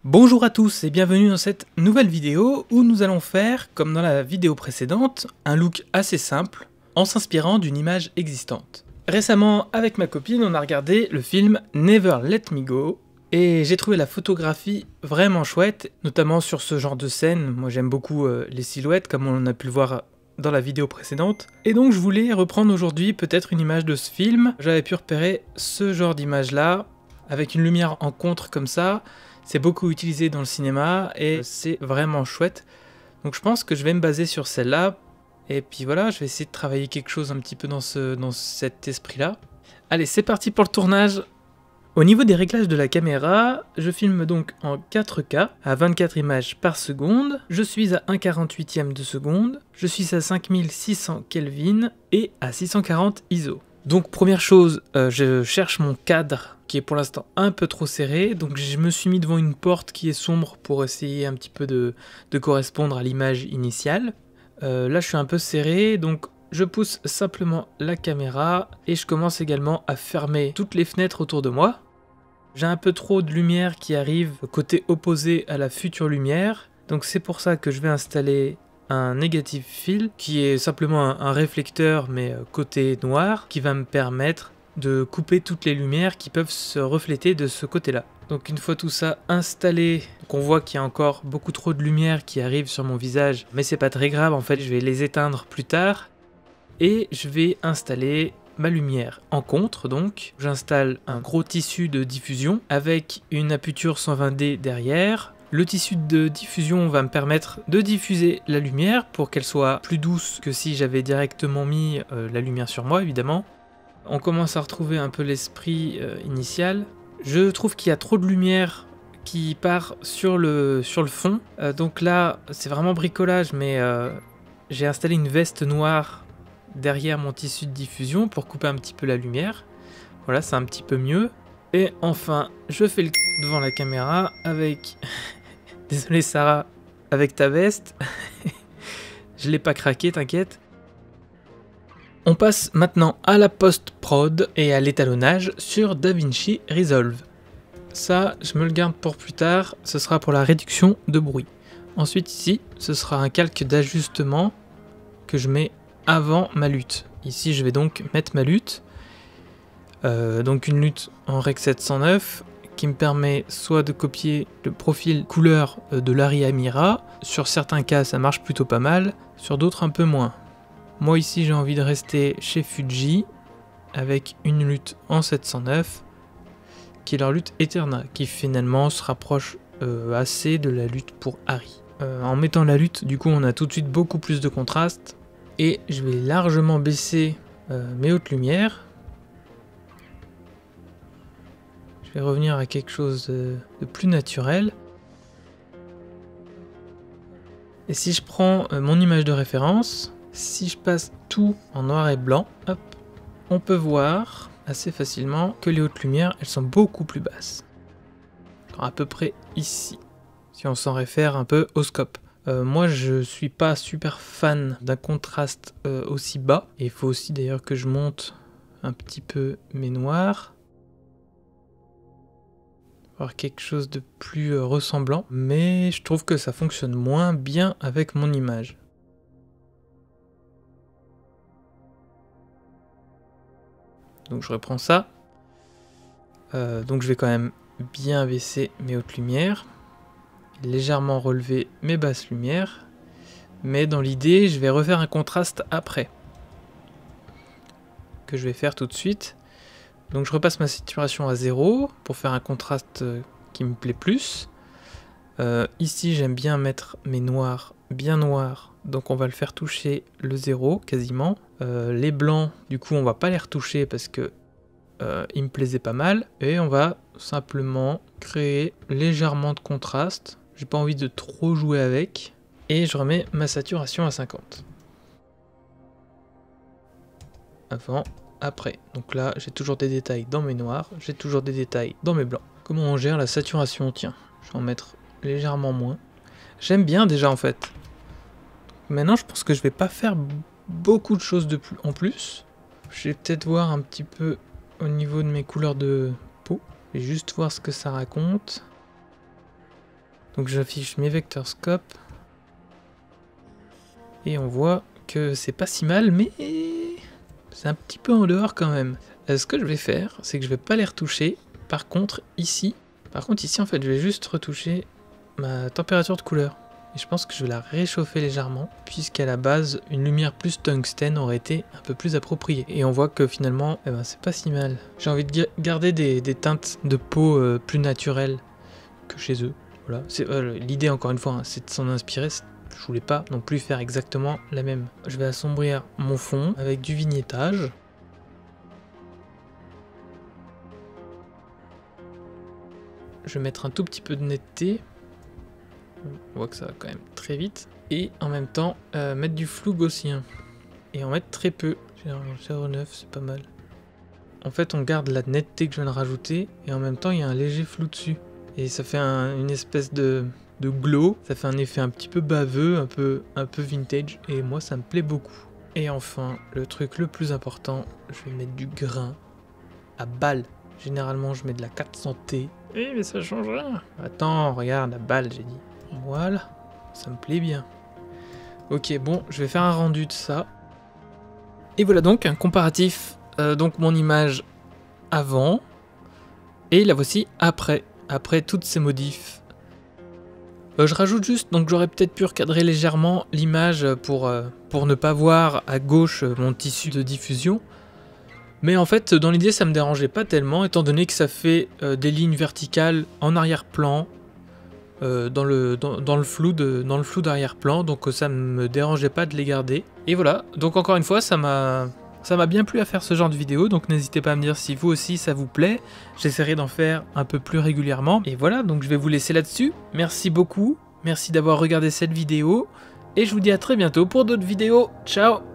Bonjour à tous et bienvenue dans cette nouvelle vidéo où nous allons faire, comme dans la vidéo précédente, un look assez simple en s'inspirant d'une image existante. Récemment, avec ma copine, on a regardé le film Never Let Me Go et j'ai trouvé la photographie vraiment chouette, notamment sur ce genre de scène. Moi j'aime beaucoup les silhouettes comme on a pu le voir dans la vidéo précédente. Et donc je voulais reprendre aujourd'hui peut-être une image de ce film. J'avais pu repérer ce genre d'image là, avec une lumière en contre comme ça. C'est beaucoup utilisé dans le cinéma et c'est vraiment chouette. Donc je pense que je vais me baser sur celle-là. Et puis voilà, je vais essayer de travailler quelque chose un petit peu dans cet esprit-là. Allez, c'est parti pour le tournage. Au niveau des réglages de la caméra, je filme donc en 4K à 24 images par seconde. Je suis à 1/48e de seconde. Je suis à 5600 Kelvin et à 640 ISO. Donc première chose, je cherche mon cadre qui est pour l'instant un peu trop serré, donc je me suis mis devant une porte qui est sombre pour essayer un petit peu de correspondre à l'image initiale. Là je suis un peu serré, donc je pousse simplement la caméra et je commence également à fermer toutes les fenêtres autour de moi. J'ai un peu trop de lumière qui arrive côté opposé à la future lumière, donc c'est pour ça que je vais installer un negative fill qui est simplement un réflecteur mais côté noir qui va me permettre de couper toutes les lumières qui peuvent se refléter de ce côté-là. Donc une fois tout ça installé, on voit qu'il y a encore beaucoup trop de lumière qui arrive sur mon visage, mais c'est pas très grave, en fait je vais les éteindre plus tard. Et je vais installer ma lumière en contre, donc j'installe un gros tissu de diffusion avec une aperture 120D derrière. Le tissu de diffusion va me permettre de diffuser la lumière pour qu'elle soit plus douce que si j'avais directement mis la lumière sur moi, évidemment. On commence à retrouver un peu l'esprit initial. Je trouve qu'il y a trop de lumière qui part sur le fond. Donc là, c'est vraiment bricolage, mais j'ai installé une veste noire derrière mon tissu de diffusion pour couper un petit peu la lumière. Voilà, c'est un petit peu mieux. Et enfin, je fais le devant la caméra avec... Désolé Sarah, avec ta veste. Je l'ai pas craqué, t'inquiète. On passe maintenant à la post-prod et à l'étalonnage sur DaVinci Resolve. Ça, je me le garde pour plus tard, ce sera pour la réduction de bruit. Ensuite ici, ce sera un calque d'ajustement que je mets avant ma lutte. Ici, je vais donc mettre ma lutte. Donc une lutte en Rec 709 qui me permet soit de copier le profil couleur de l'Arri Amira. Sur certains cas, ça marche plutôt pas mal, sur d'autres un peu moins. Moi ici, j'ai envie de rester chez Fuji avec une lutte en 709 qui est leur lutte Eterna, qui finalement se rapproche assez de la lutte pour Arri. En mettant la lutte, du coup, on a tout de suite beaucoup plus de contraste. Et je vais largement baisser mes hautes lumières. Je vais revenir à quelque chose de plus naturel. Et si je prends mon image de référence, si je passe tout en noir et blanc, hop, on peut voir assez facilement que les hautes lumières, elles sont beaucoup plus basses. Alors à peu près ici, si on s'en réfère un peu au scope. Moi je suis pas super fan d'un contraste aussi bas, et il faut aussi d'ailleurs que je monte un petit peu mes noirs. Avoir quelque chose de plus ressemblant, mais je trouve que ça fonctionne moins bien avec mon image. Donc je reprends ça. Donc je vais quand même bien baisser mes hautes lumières, légèrement relever mes basses lumières, mais dans l'idée je vais refaire un contraste après, que je vais faire tout de suite. Donc je repasse ma saturation à 0 pour faire un contraste qui me plaît plus. Ici j'aime bien mettre mes noirs bien noirs, donc on va le faire toucher le 0 quasiment. Les blancs du coup on va pas les retoucher parce que ils me plaisaient pas mal, et on va simplement créer légèrement de contraste. J'ai pas envie de trop jouer avec, et je remets ma saturation à 50. Avant, après. Donc là, j'ai toujours des détails dans mes noirs, j'ai toujours des détails dans mes blancs. Comment on gère la saturation? Tiens, je vais en mettre légèrement moins. J'aime bien déjà en fait. Maintenant, je pense que je vais pas faire beaucoup de choses en plus. Je vais peut-être voir un petit peu au niveau de mes couleurs de peau. Je vais juste voir ce que ça raconte. Donc j'affiche mes vecteurs scope. Et on voit que c'est pas si mal, mais c'est un petit peu en dehors quand même. Ce que je vais faire, c'est que je vais pas les retoucher. Par contre, ici en fait, je vais juste retoucher ma température de couleur. Et je pense que je vais la réchauffer légèrement, puisqu'à la base, une lumière plus tungstène aurait été un peu plus appropriée. Et on voit que finalement, eh ben, c'est pas si mal. J'ai envie de garder des teintes de peau plus naturelles que chez eux. Voilà. L'idée, encore une fois, hein, c'est de s'en inspirer. Je voulais pas non plus faire exactement la même. Je vais assombrir mon fond avec du vignettage. Je vais mettre un tout petit peu de netteté. On voit que ça va quand même très vite. Et en même temps, mettre du flou gaussien. Et en mettre très peu. 0,9, c'est pas mal. En fait, on garde la netteté que je viens de rajouter. Et en même temps, il y a un léger flou dessus. Et ça fait une espèce de glow. Ça fait un effet un petit peu baveux, un peu vintage. Et moi, ça me plaît beaucoup. Et enfin, le truc le plus important, je vais mettre du grain à balle. Généralement, je mets de la 400T. Eh, mais ça change rien. Attends, regarde, la balle, j'ai dit. Voilà, ça me plaît bien. Ok, bon, je vais faire un rendu de ça. Et voilà donc un comparatif. Donc mon image avant. Et la voici après. Après toutes ces modifs. Je rajoute juste, donc j'aurais peut-être pu recadrer légèrement l'image pour ne pas voir à gauche mon tissu de diffusion. Mais en fait, dans l'idée, ça me dérangeait pas tellement, étant donné que ça fait des lignes verticales en arrière-plan, dans le flou d'arrière-plan, donc ça me dérangeait pas de les garder. Et voilà, donc encore une fois, ça m'a bien plu à faire ce genre de vidéo, donc n'hésitez pas à me dire si vous aussi ça vous plaît. J'essaierai d'en faire un peu plus régulièrement. Et voilà, donc je vais vous laisser là-dessus. Merci beaucoup, merci d'avoir regardé cette vidéo, et je vous dis à très bientôt pour d'autres vidéos. Ciao!